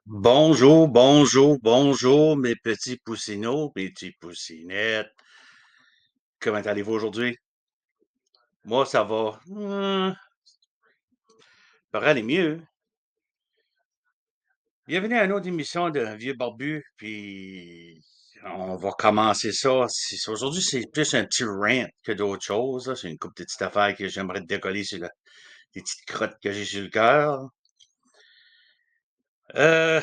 Bonjour, bonjour, bonjour, mes petits poussinots, mes petites poussinettes. Comment allez-vous aujourd'hui? Moi, ça va. Pourrait aller mieux. Bienvenue à une autre émission d'un vieux barbu, puis on va commencer ça. Aujourd'hui, c'est plus un petit rant que d'autres choses, là. C'est une couple de petites affaires que j'aimerais te décoller sur les petites crottes que j'ai sur le cœur. Euh,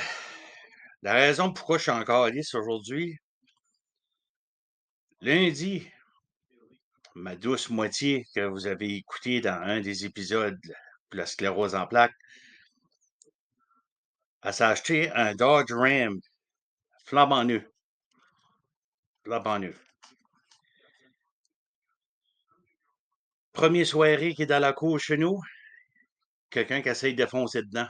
la raison pourquoi je suis encore lisse aujourd'hui, lundi, ma douce moitié que vous avez écouté dans un des épisodes de la sclérose en plaques, elle s'est acheté un Dodge Ram flambant neuf. Flambant neuf. Première soirée qui est dans la cour chez nous, quelqu'un qui essaye de foncer dedans.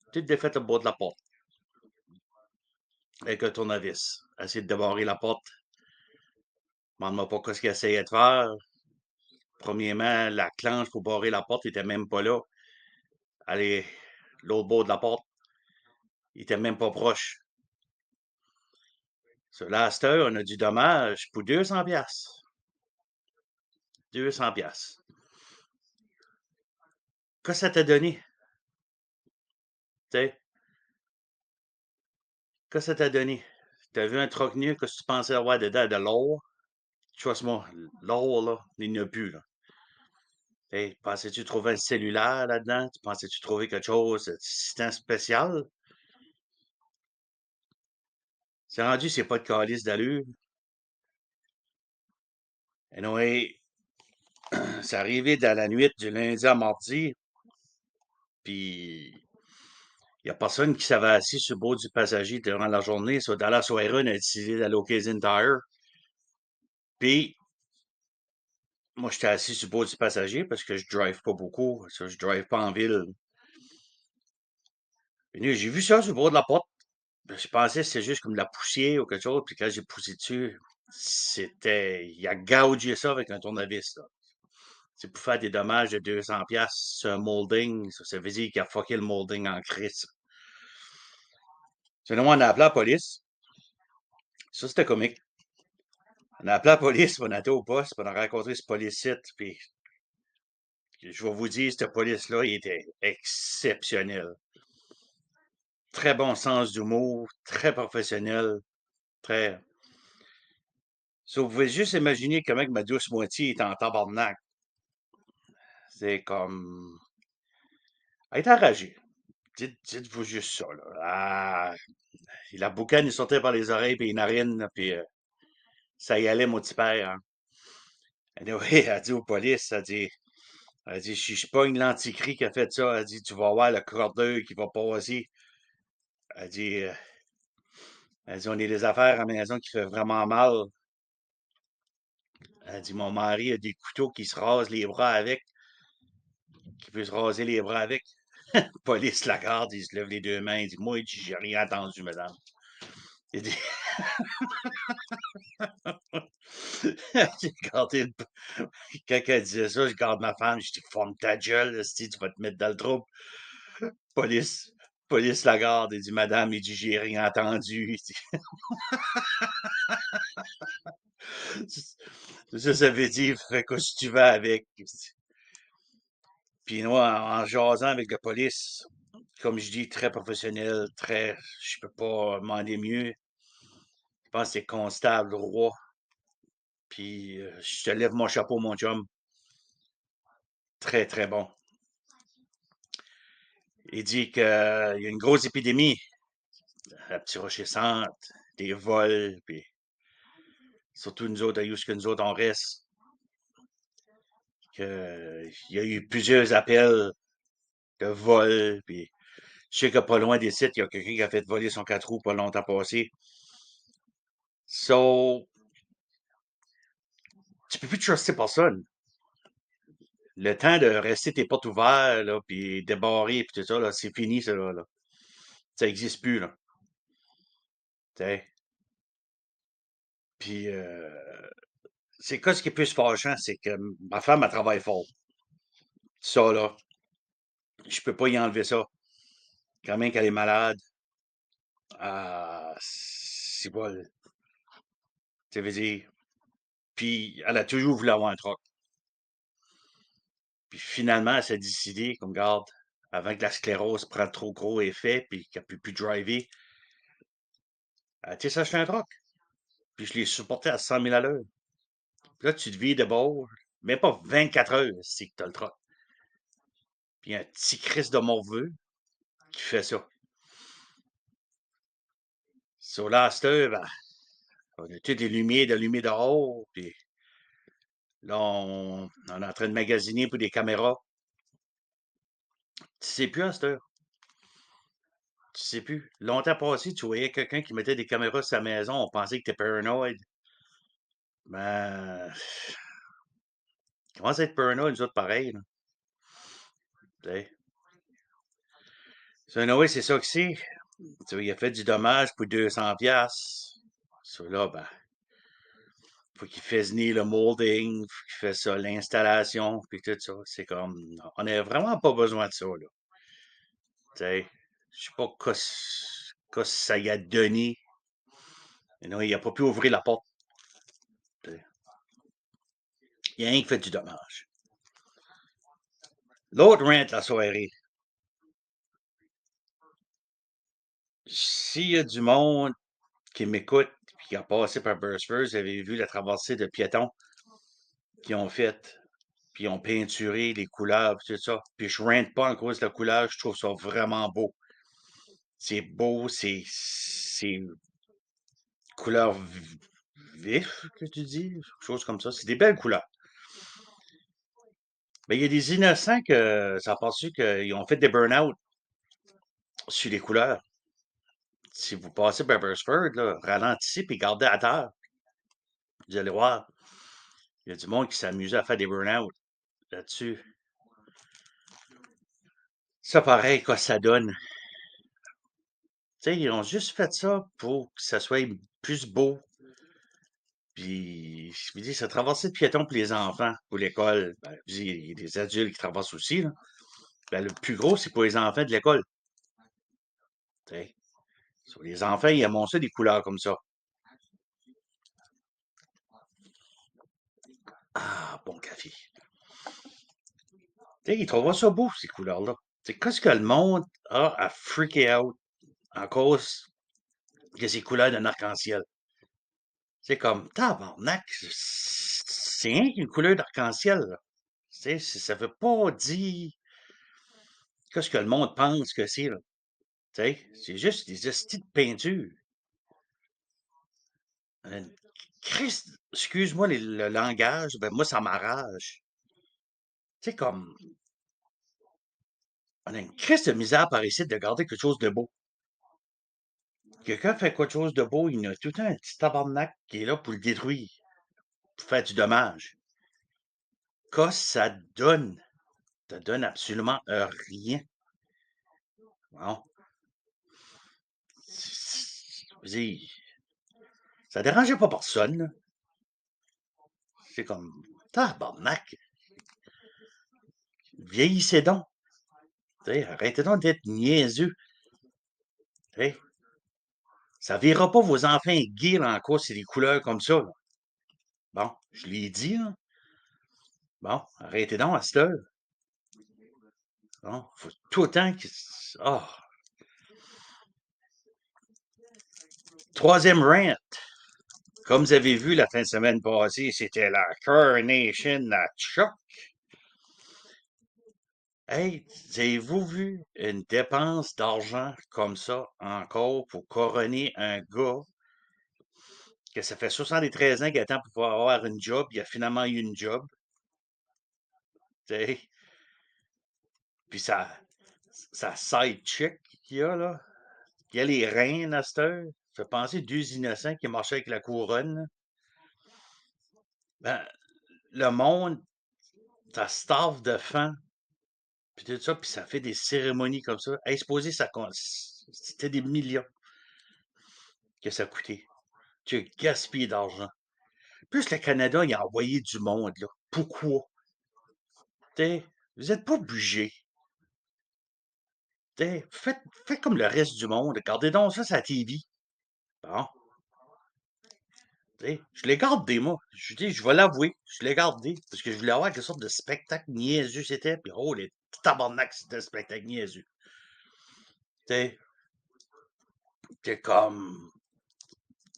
Petite défaite au bas de la porte avec un tournevis. Essayer de débarrer la porte. Demande-moi pas ce qu'il essayait de faire. Premièrement, la clenche pour barrer la porte était même pas là. Allez, l'autre bord de la porte, il était même pas proche. Sur la cette heure, on a du dommage pour 200 piastres. 200 piastres. Qu'est-ce que ça t'a donné? T'sais, qu'est-ce que ça t'a donné? T'as vu un troc nu, qu'est-ce que tu pensais avoir dedans? De l'or? Choisis-moi, l'or, là, il n'y en a plus, là. Hey, pensais-tu trouver un cellulaire là-dedans? Tu pensais-tu trouver quelque chose de système spécial? C'est rendu, c'est pas de calice d'allure. Anyway, c'est arrivé dans la nuit du lundi à mardi, puis il y a personne qui s'avait assis sur le bord du passager durant la journée. So, dans la soirée, on a décidé d'aller au Canadian Tire. Puis, moi, j'étais assis sur le bord du passager parce que je drive pas beaucoup. Ça, je drive pas en ville. Puis là, j'ai vu ça sur le bord de la porte. Je pensais que c'était juste comme de la poussière ou quelque chose. Puis quand j'ai poussé dessus, il a gougé ça avec un tournevis, là. C'est pour faire des dommages de 200 piastres sur un molding. Ça veut dire qu'il a fucké le molding en crise. Sinon, on a appelé la police. Ça, c'était comique. On a appelé la police, puis on a été au poste, puis on a rencontré ce policier, puis je vais vous dire, cette police-là, il était exceptionnel. Très bon sens d'humour, très professionnel, très... So, vous pouvez juste imaginer comment que ma douce moitié est en tabarnak. C'est comme... Elle est enragée. Dites-vous juste ça, là. Ah, la boucane, il sortait par les oreilles, puis les narines, là, puis ça y allait, mon petit père, hein. Anyway, elle dit aux polices, elle dit, si je pogne l'anticri qui a fait ça, elle dit, tu vas voir le cordeur qui va passer. Elle dit, euh, elle dit, on est des affaires à la maison qui fait vraiment mal. Elle dit, mon mari a des couteaux qui se rasent les bras avec, qui peut se raser les bras avec. Police la garde, il se lève les deux mains, il dit, moi, il dit, j'ai rien entendu, madame. Il dit, j'ai gardé quand elle disait ça, je garde ma femme, je dis, forme ta gueule, si tu vas te mettre dans le trouble. Police, police la garde, il dit, madame, il dit, j'ai rien entendu. Il dit, ça veut dire, fais quoi si tu vas avec. Puis moi, en jasant avec la police, comme je dis, très professionnel, très, je peux pas demander mieux. Je pense que c'est Constable Roy. Puis je te lève mon chapeau, mon chum. Très, très bon. Il dit qu'il y a une grosse épidémie à Petit Rocher Centre, des vols, puis surtout nous autres, à où que nous autres on reste. Il y a eu plusieurs appels de vols, puis je sais que pas loin des sites, il y a quelqu'un qui a fait voler son 4 roues pas longtemps passé. So, tu peux plus truster personne. Le temps de rester tes portes ouvertes, là, puis débarrer, puis tout ça, là, c'est fini, ça, là. Ça existe plus, là. T'sais. Puis, c'est quoi ce qui est plus fâchant, c'est que ma femme, elle travaille fort. Ça, là, je peux pas y enlever ça. Quand même qu'elle est malade, c'est pas, tu veux dire. Puis, elle a toujours voulu avoir un truck. Puis finalement, elle s'est décidée, comme garde, avant que la sclérose prenne trop gros effet, puis qu'elle ne peut plus driver, elle a été s'acheter un truck. Puis je l'ai supporté à 100 000 à l'heure. Puis là, tu te vis de bord, même pas 24 heures, c'est que t'as le truck. Puis un petit Christ de morveux qui fait ça. Sur là, à cette heure, ben, on a toutes les lumières d'allumer dehors, puis là, on est en train de magasiner pour des caméras. Tu sais plus à cette heure. Tu sais plus. Longtemps passé, tu voyais quelqu'un qui mettait des caméras sur sa maison, on pensait que t'es paranoïde. Ben, commence à être parano, nous autres, pareil, là. T'sais. C'est Noé, c'est ça que c'est. Tu vois, il a fait du dommage pour 200 piastres. Là, ben, faut qu'il fasse venir le molding, faut qu'il fasse ça, l'installation, puis tout ça. C'est comme, on n'a vraiment pas besoin de ça, là. T'sais, je sais pas quoi ça y a donné. Et non, il a pas pu ouvrir la porte. T'sais. Il y a rien qui fait du dommage. L'autre rent la soirée. S'il y a du monde qui m'écoute puis qui a passé par Burstford, vous avez vu la traversée de piétons qu'ils ont faite, puis ils ont peinturé les couleurs, puis tout ça. Puis je rente pas en cause de la couleur, je trouve ça vraiment beau. C'est beau, c'est couleur vif que tu dis, quelque chose comme ça. C'est des belles couleurs. Mais il y a des innocents que ça a passé qu'ils ont fait des burn-out sur les couleurs. Si vous passez par Burstford, là, ralentissez puis gardez à terre. Vous allez voir, il y a du monde qui s'amuse à faire des burn-out là-dessus. Ça, pareil, quoi, ça donne. Tu sais, ils ont juste fait ça pour que ça soit plus beau. Puis, je me dis, ça traversait de piétons pour les enfants, pour l'école. Ben, je dis, il y a des adultes qui traversent aussi, là. Ben, le plus gros, c'est pour les enfants de l'école. Tu sais. Sur les enfants, ils aiment ça des couleurs comme ça. Ah, bon café. Tu sais, ils trouvent ça beau, ces couleurs-là. C'est qu'est-ce que le monde a à freaker out en cause de ces couleurs d'un arc-en-ciel? C'est comme, tabarnak, c'est rien qu'une couleur d'arc-en-ciel, là. Tu sais, ça veut pas dire qu'est-ce que le monde pense que c'est, là. Tu sais, c'est juste des estis de peinture. Euh, Christ, excuse-moi le langage, ben moi, ça m'arrache. Tu sais, comme, on a une Christ de misère par ici de garder quelque chose de beau. Quelqu'un fait quelque chose de beau, il y a tout un petit tabarnak qui est là pour le détruire, pour faire du dommage. Qu'est-ce que ça donne? Ça donne absolument rien. Bon. Je veux dire, ça dérangeait pas personne, là. C'est comme, tabarnak, vieillissez donc. Tu sais, arrêtez donc d'être niaiseux. Tu sais, ça verra pas vos enfants gays là, en quoi c'est des couleurs comme ça, là. Bon, je l'ai dit, là. Bon, arrêtez donc à cette heure. Bon, faut tout le temps que. Ah. Troisième rant. Comme vous avez vu la fin de semaine passée, c'était la Coronation à Chuck. Hey, avez-vous vu une dépense d'argent comme ça encore pour couronner un gars que ça fait 73 ans qu'il attend pour pouvoir avoir une job, il a finalement eu une job, tu sais. Puis sa side chick qu'il y a là, qui a les reins à cette heure, ça fait penser deux innocents qui marchaient avec la couronne, là. Ben, le monde, ça staff de fans, puis tout ça, puis ça fait des cérémonies comme ça. Hey, supposé, c'était des millions que ça coûtait. Tu as gaspillé d'argent. Plus le Canada, il a envoyé du monde, là. Pourquoi? T'sais, vous n'êtes pas obligés. Faites comme le reste du monde. Regardez donc ça, c'est la TV. Bon, je l'ai gardé, moi. Je dis, je vais l'avouer, je l'ai gardé. Parce que je voulais avoir quelque sorte de spectacle niaiseux, c'était. Puis, oh, les tabarnak, c'était un spectacle niaiseux. T'sais, t'es comme.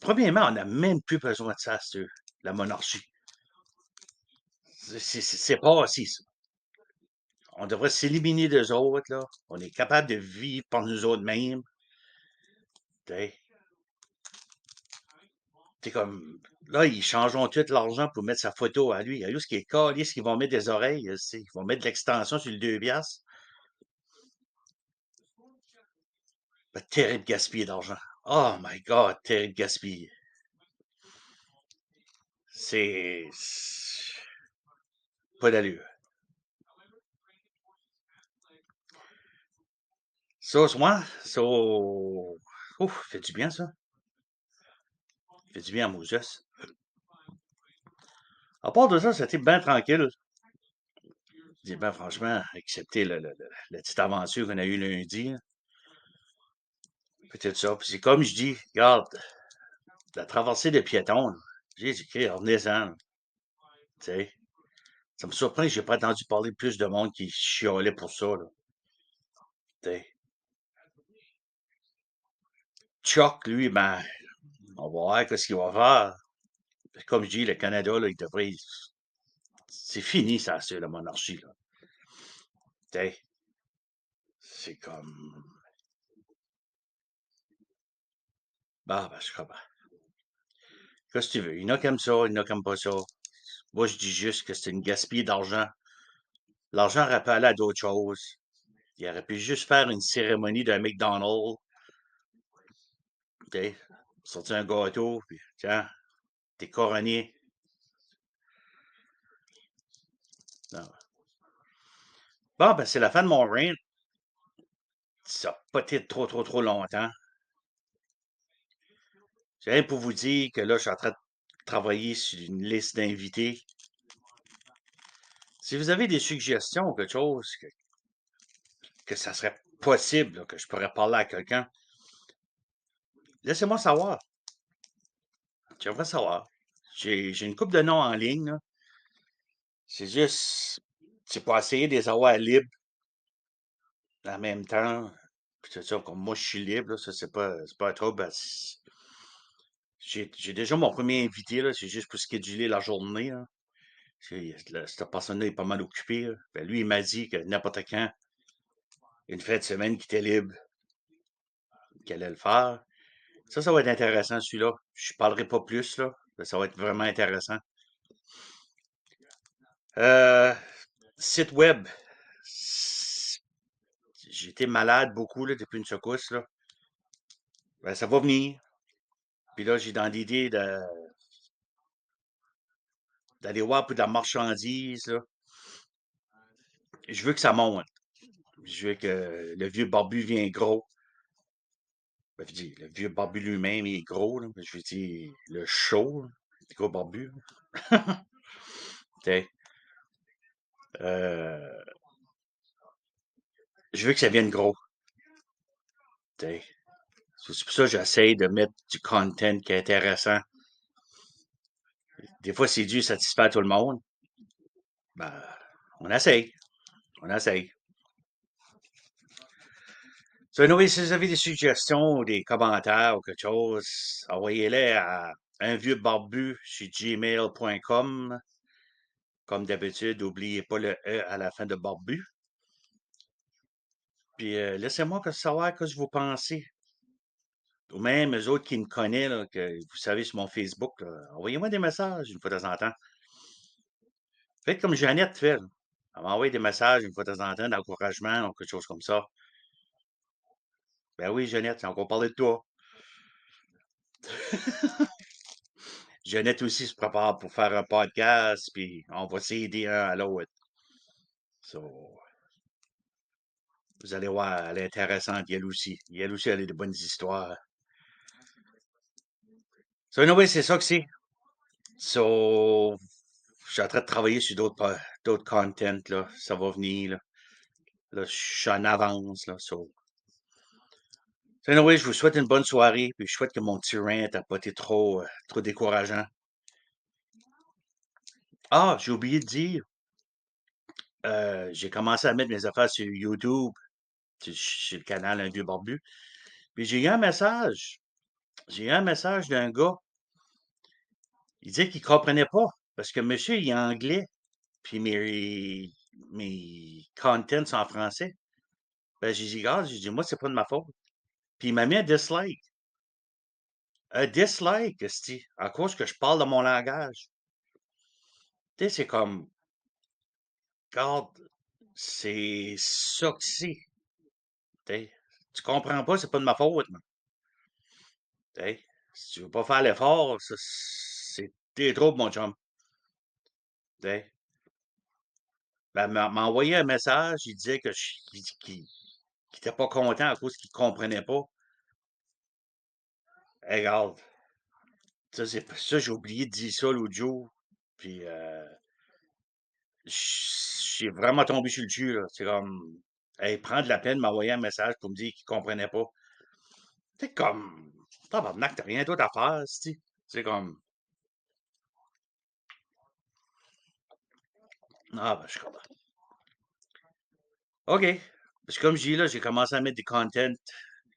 Premièrement, on n'a même plus besoin de ça, la monarchie. C'est pas assis, ça. On devrait s'éliminer d'eux autres, là. On est capable de vivre par nous autres mêmes. T'sais, t'es comme. Là, ils changeront tout l'argent pour mettre sa photo à lui. Il y a juste qui est calé, ce qu'ils vont mettre des oreilles, ils vont mettre de l'extension sur le 2 piastres. Ben, terrible gaspiller d'argent. Oh my God, terrible gaspiller. C'est pas d'allure. Ça, moi, ça. Ouf, fait du bien, ça. Fait du bien à Moses. À part de ça, c'était bien tranquille. Je dis, ben, franchement, excepté la petite aventure qu'on a eue lundi, là. Peut-être ça. Puis c'est comme je dis, regarde, la traversée de piétons, là, j'ai dit, OK, revenez-en, là. Tu sais, ça me surprend que j'ai pas entendu parler de plus de monde qui chialait pour ça, là. Tu sais. Chuck, lui, ben, on va voir qu'est-ce qu'il va faire. Comme je dis, le Canada, là, il devrait. C'est fini, ça, c'est la monarchie, là. Tu sais, c'est comme. Bah, ben, je comprends. Qu'est-ce que tu veux? Il y en a qui aiment ça, il y en a qui aiment pas ça. Moi, je dis juste que c'est une gaspille d'argent. L'argent aurait pu aller à d'autres choses. Il aurait pu juste faire une cérémonie d'un McDonald's, tu sais, sortir un gâteau, puis tiens, t'es couronné. Non. Bon, ben, c'est la fin de mon rant. Ça n'a pas été trop longtemps. C'est rien pour vous dire que là, je suis en train de travailler sur une liste d'invités. Si vous avez des suggestions ou quelque chose que ça serait possible, là, que je pourrais parler à quelqu'un, laissez-moi savoir. J'aimerais savoir. J'ai une couple de noms en ligne, là. C'est juste, c'est pour essayer de les avoir libres en même temps. Puis c'est ça, comme moi, je suis libre, là, ça, c'est pas un trouble. J'ai déjà mon premier invité, là, c'est juste pour scheduler la journée, là. Cette personne-là est pas mal occupée, là. Ben, lui, il m'a dit que n'importe quand, une fin de semaine qui était libre, qu'il allait le faire. Ça va être intéressant, celui-là. Je parlerai pas plus, là. Ça va être vraiment intéressant. Euh, Site web. J'ai été malade beaucoup, là, depuis une secousse, là. Ben, ça va venir. Puis là, j'ai dans l'idée d'aller voir pour de la marchandise, là. Je veux que ça monte. Je veux que le vieux barbu vienne gros. Ben, je dis, le vieux barbu lui-même, il est gros, là. Je veux dire, le show, là, le gros barbu. T'sais, euh, je veux que ça vienne gros. T'sais. C'est pour ça que j'essaie de mettre du content qui est intéressant. Des fois, c'est dû satisfaire tout le monde. Ben, on essaye. On essaye. So, anyway, si vous avez des suggestions ou des commentaires ou quelque chose, envoyez-les à unvieuxbarbu@gmail.com. Comme d'habitude, n'oubliez pas le E à la fin de barbu. Puis laissez-moi savoir ce que vous pensez. Ou même eux autres qui me connaissent, là, que vous savez sur mon Facebook, là, envoyez-moi des messages une fois de temps en temps. Faites comme Jeannette fait, là. Elle m'envoie des messages une fois de temps en temps d'encouragement ou quelque chose comme ça. Ben oui, Jeannette, j'ai encore parlé de toi. Jeannette aussi se prépare pour faire un podcast, puis on va s'aider un à l'autre. So, vous allez voir, elle est intéressante, elle aussi. Elle aussi, elle a de bonnes histoires. So, anyway, c'est ça que c'est. So, je suis en train de travailler sur d'autres content, là. Ça va venir, là. Là, je suis en avance, là. So. Anyway, je vous souhaite une bonne soirée, puis je souhaite que mon petit rant n'a pas été trop décourageant. Ah, j'ai oublié de dire, j'ai commencé à mettre mes affaires sur YouTube, sur le canal Un Vieux Barbu, puis j'ai eu un message. J'ai eu un message d'un gars. Il disait qu'il comprenait pas, parce que monsieur, il est anglais, puis mes contents sont en français. Ben, j'ai dit, regarde, j'ai dit, moi, c'est pas de ma faute. Puis il m'a mis un dislike. Un dislike, esti, à cause que je parle de mon langage. Tu sais, c'est comme, regarde, c'est ça que c'est. Tu sais. Tu comprends pas, c'est pas de ma faute, man. Tu sais. Si tu veux pas faire l'effort, c'est tes troubles, mon chum. Tu sais. Ben, m'a envoyé un message, il disait qu'il était pas content à cause qu'il comprenait pas. Hey, regarde, ça, j'ai oublié de dire ça l'autre jour. Puis, j'ai vraiment tombé sur le cul, là. C'est comme, hey, prendre la peine de m'envoyer un message pour me dire qu'il comprenait pas. C'est comme, tabarnak, t'as rien d'autre à faire, c'ti. C'est comme, ah, ben, je comprends. OK. Parce que comme je dis, là, j'ai commencé à mettre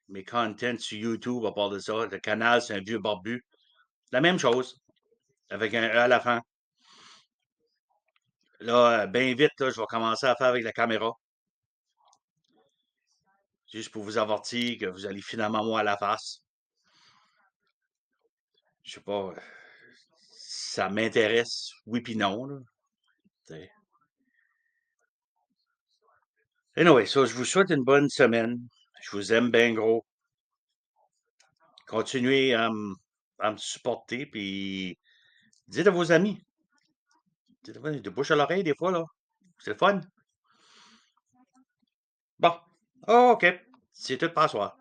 mes contents sur YouTube à part de ça. Le canal, c'est un vieux barbu. La même chose, avec un E à la fin. Là, bien vite, là, je vais commencer à faire avec la caméra. Juste pour vous avertir que vous allez finalement moi à la face. Je sais pas, ça m'intéresse, oui puis non, là. T'sais. Anyway, ça, je vous souhaite une bonne semaine. Je vous aime bien gros. Continuez à me supporter, puis dites à vos amis. Dites de bouche à l'oreille des fois, là. C'est le fun. Bon. OK. C'est tout pour ce soir.